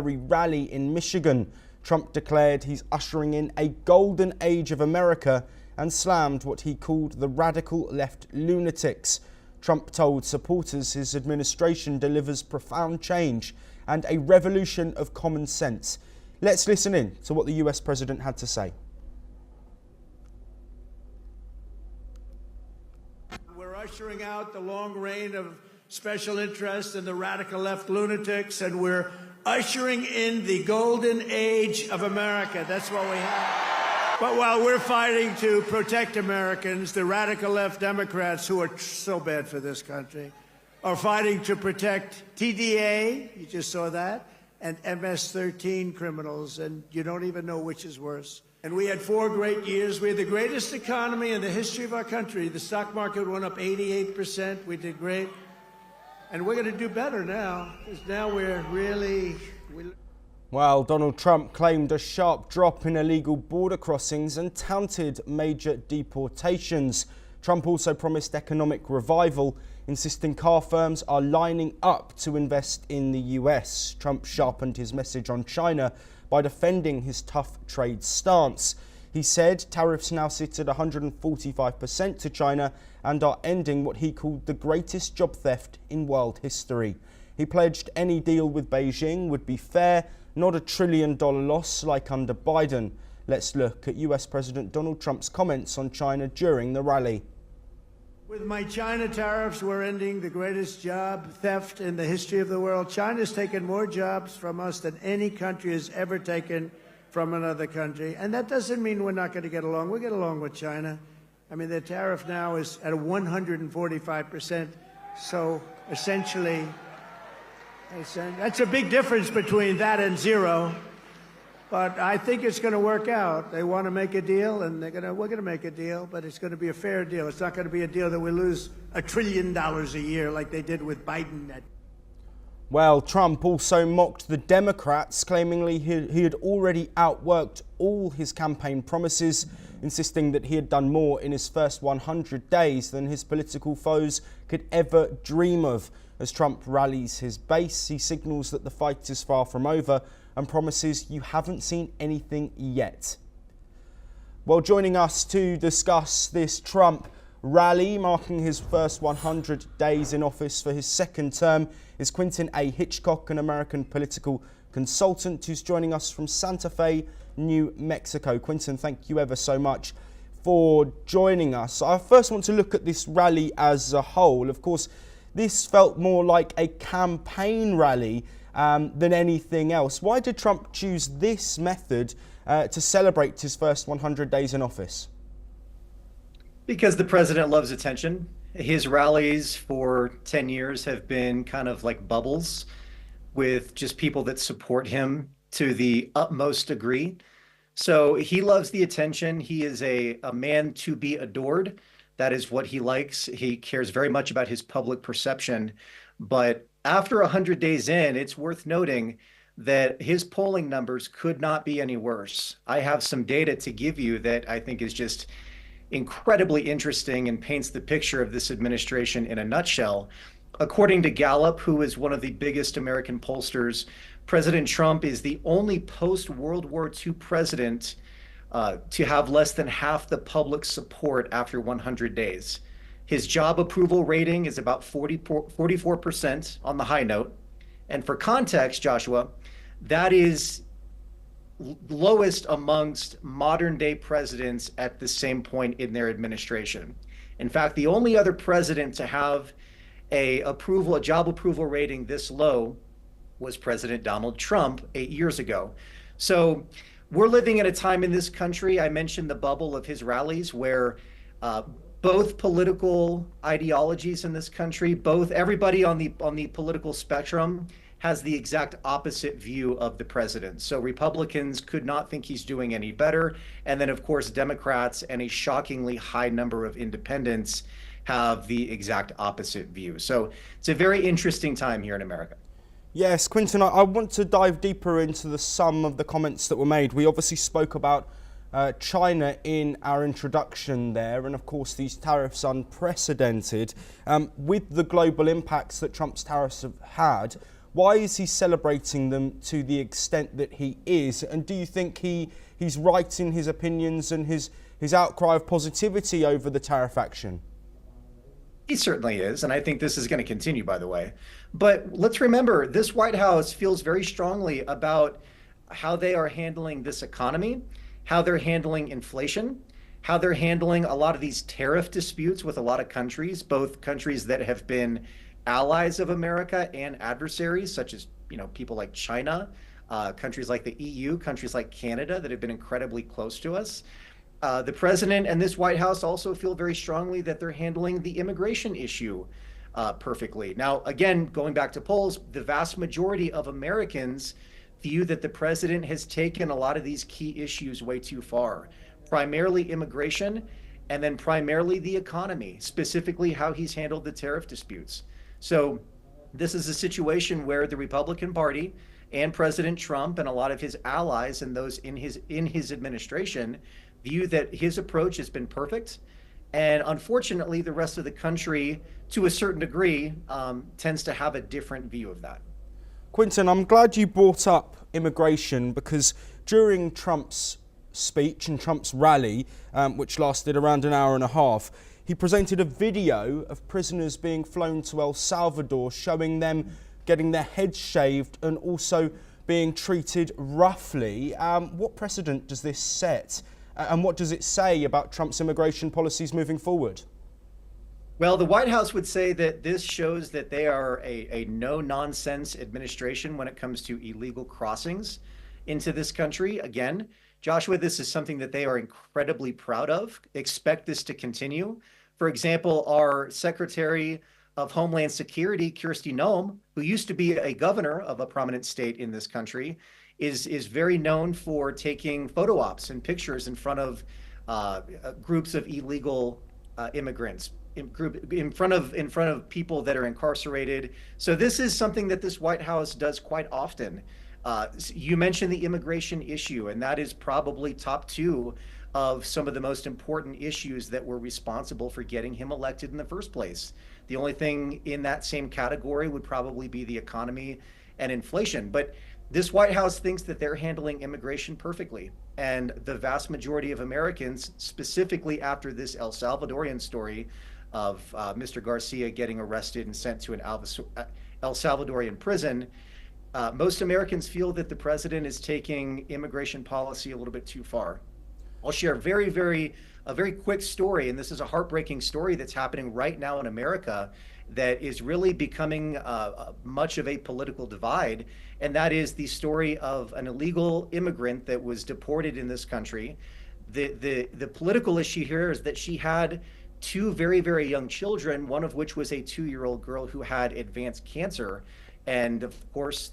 rally in Michigan. Trump declared he's ushering in a golden age of America and slammed what he called the radical left lunatics. Trump told supporters his administration delivers profound change and a revolution of common sense. Let's listen in to what the US president had to say. We're ushering out the long reign of special interests and the radical left lunatics, and we're ushering in the golden age of America. That's what we have. But while we're fighting to protect Americans, the radical left Democrats, who are so bad for this country, are fighting to protect TDA, you just saw that, and MS-13 criminals, and you don't even know which is worse. And we had 4 great years. We had the greatest economy in the history of our country. The stock market went up 88%. We did great. And we're going to do better now, because now we're really... Well, Donald Trump claimed a sharp drop in illegal border crossings and touted major deportations. Trump also promised economic revival, insisting car firms are lining up to invest in the US. Trump sharpened his message on China by defending his tough trade stance. He said tariffs now sit at 145% to China and are ending what he called the greatest job theft in world history. He pledged any deal with Beijing would be fair, not $1 trillion loss like under Biden. Let's look at US President Donald Trump's comments on China during the rally. With my China tariffs, we're ending the greatest job theft in the history of the world. China's taken more jobs from us than any country has ever taken from another country. And that doesn't mean we're not going to get along. We'll get along with China. I mean, the tariff now is at 145%. So essentially, that's a big difference between that and zero. But I think it's going to work out. They want to make a deal, and we're going to make a deal, but it's going to be a fair deal. It's not going to be a deal that we lose $1 trillion a year like they did with Biden. Well, Trump also mocked the Democrats, claiming he had already outworked all his campaign promises, insisting that he had done more in his first 100 days than his political foes could ever dream of. As Trump rallies his base, he signals that the fight is far from over and promises you haven't seen anything yet. Well, joining us to discuss this Trump rally marking his first 100 days in office for his second term is Quentin A. Hitchcock, an American political consultant who's joining us from Santa Fe, New Mexico. Quentin, thank you ever so much for joining us. I first want to look at this rally as a whole. Of course, this felt more like a campaign rally than anything else. Why did Trump choose this method to celebrate his first 100 days in office? Because the president loves attention. His rallies for 10 years have been kind of like bubbles with just people that support him to the utmost degree. So he loves the attention. He is a man to be adored. That is what he likes. He cares very much about his public perception. But after 100 days in, it's worth noting that his polling numbers could not be any worse. I have some data to give you that I think is just incredibly interesting and paints the picture of this administration in a nutshell. According to Gallup, who is one of the biggest American pollsters, President Trump is the only post-World War II president to have less than half the public support after 100 days. His job approval rating is about 44% on the high note. And for context, Joshua, that is lowest amongst modern day presidents at the same point in their administration. In fact, the only other president to have a job approval rating this low was President Donald Trump 8 years ago. So we're living in a time in this country, I mentioned the bubble of his rallies, where both political ideologies in this country, everybody on the political spectrum has the exact opposite view of the president. So Republicans could not think he's doing any better. And then, of course, Democrats and a shockingly high number of independents have the exact opposite view. So it's a very interesting time here in America. Yes, Quentin, I want to dive deeper into some of the comments that were made. We obviously spoke about China in our introduction there, and of course these tariffs unprecedented. With the global impacts that Trump's tariffs have had, Why is he celebrating them to the extent that he is? And do you think he's right in his opinions and his outcry of positivity over the tariff action? He certainly is, and I think this is going to continue, by the way. But let's remember, this White House feels very strongly about how they are handling this economy, how they're handling inflation, how they're handling a lot of these tariff disputes with a lot of countries, both countries that have been allies of America and adversaries, such as, people like China, countries like the EU, countries like Canada that have been incredibly close to us. The president and this White House also feel very strongly that they're handling the immigration issue perfectly. Now, again, going back to polls, the vast majority of Americans view that the president has taken a lot of these key issues way too far, primarily immigration, and then primarily the economy, specifically how he's handled the tariff disputes. So this is a situation where the Republican Party and President Trump and a lot of his allies and those in his administration view that his approach has been perfect. And unfortunately, the rest of the country, to a certain degree, tends to have a different view of that. Quinton, I'm glad you brought up immigration because during Trump's speech and Trump's rally, which lasted around an hour and a half, he presented a video of prisoners being flown to El Salvador, showing them getting their heads shaved and also being treated roughly. What precedent does this set? And what does it say about Trump's immigration policies moving forward? Well, the White House would say that this shows that they are a no-nonsense administration when it comes to illegal crossings into this country. Again, Joshua, this is something that they are incredibly proud of. Expect this to continue. For example, our Secretary of Homeland Security, Kristi Noem, who used to be a governor of a prominent state in this country, is very known for taking photo ops and pictures in front of groups of illegal immigrants, in front of people that are incarcerated. So this is something that this White House does quite often. You mentioned the immigration issue, and that is probably top two of some of the most important issues that were responsible for getting him elected in the first place. The only thing in that same category would probably be the economy and inflation. But this White House thinks that they're handling immigration perfectly. And the vast majority of Americans, specifically after this El Salvadorian story of Mr. Garcia getting arrested and sent to an El Salvadorian prison, most Americans feel that the president is taking immigration policy a little bit too far. I'll share a very quick story, and this is a heartbreaking story that's happening right now in America that is really becoming much of a political divide, and that is the story of an illegal immigrant that was deported in this country. The political issue here is that she had two very, very young children, one of which was a 2-year-old girl who had advanced cancer. And of course,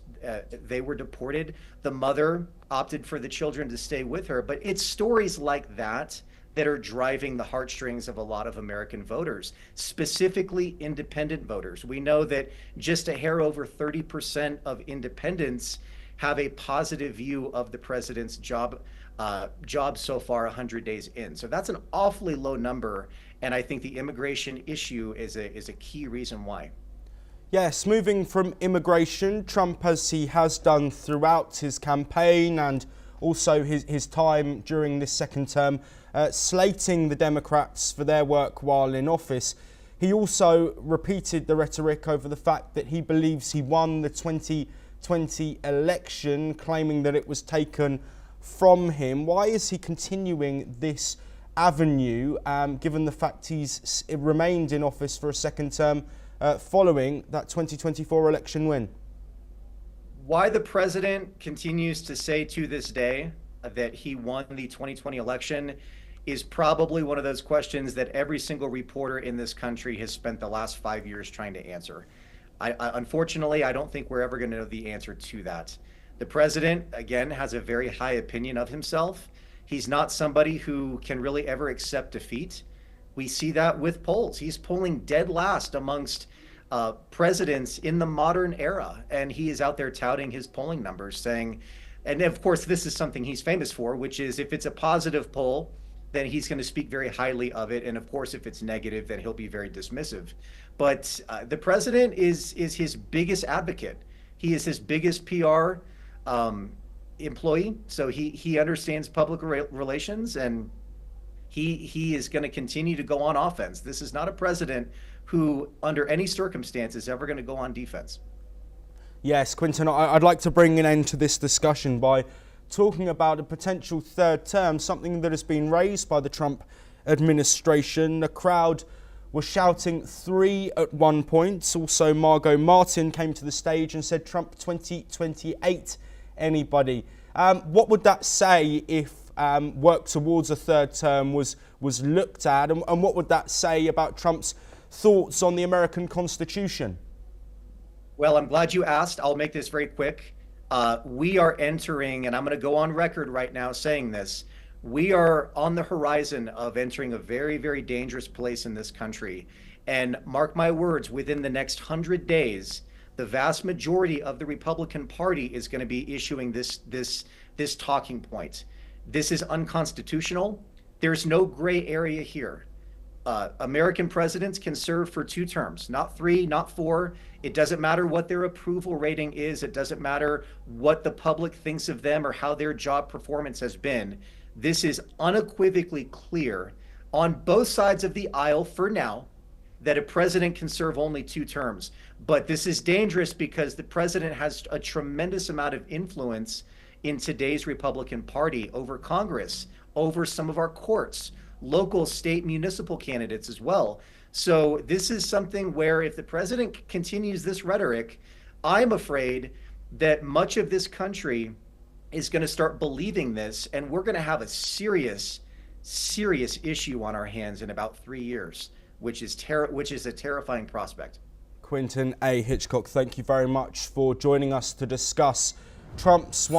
they were deported. The mother opted for the children to stay with her. But it's stories like that that are driving the heartstrings of a lot of American voters, specifically independent voters. We know that just a hair over 30% of independents have a positive view of the president's job so far 100 days in. So that's an awfully low number. And I think the immigration issue is a key reason why. Yes, moving from immigration, Trump, as he has done throughout his campaign and also his time during this second term, slating the Democrats for their work while in office. He also repeated the rhetoric over the fact that he believes he won the 2020 election, claiming that it was taken from him. Why is he continuing this avenue, given the fact he's remained in office for a second term following that 2024 election win? Why the president continues to say to this day that he won the 2020 election is probably one of those questions that every single reporter in this country has spent the last 5 years trying to answer. Unfortunately, I don't think we're ever going to know the answer to that. The president, again, has a very high opinion of himself. He's not somebody who can really ever accept defeat. We see that with polls. He's polling dead last amongst presidents in the modern era. And he is out there touting his polling numbers, saying, and of course, this is something he's famous for, which is if it's a positive poll, then he's going to speak very highly of it. And of course, if it's negative, then he'll be very dismissive. But the president is his biggest advocate. He is his biggest PR employee, so he understands public relations, and he is going to continue to go on offense. This is not a president who, under any circumstance, is ever going to go on defense. Yes, Quinton, I'd like to bring an end to this discussion by talking about a potential third term, something that has been raised by the Trump administration. The crowd was shouting 3 at one point. Also, Margot Martin came to the stage and said Trump 2028 anybody. What would that say if work towards a third term was looked at, and what would that say about Trump's thoughts on the American Constitution? Well, I'm glad you asked. I'll make this very quick. We are entering, and I'm going to go on record right now saying this, we are on the horizon of entering a very, very dangerous place in this country. And mark my words, within the next 100 days, the vast majority of the Republican Party is going to be issuing this talking point. This is unconstitutional. There's no gray area here. American presidents can serve for 2 terms, not 3, not 4. It doesn't matter what their approval rating is. It doesn't matter what the public thinks of them or how their job performance has been. This is unequivocally clear on both sides of the aisle for now that a president can serve only 2 terms. But this is dangerous because the president has a tremendous amount of influence in today's Republican Party over Congress, over some of our courts, local, state, municipal candidates as well. So this is something where if the president continues this rhetoric, I'm afraid that much of this country is going to start believing this, and we're going to have a serious issue on our hands in about 3 years, which is a terrifying prospect. Quinton A. Hitchcock, thank you very much for joining us to discuss Trump's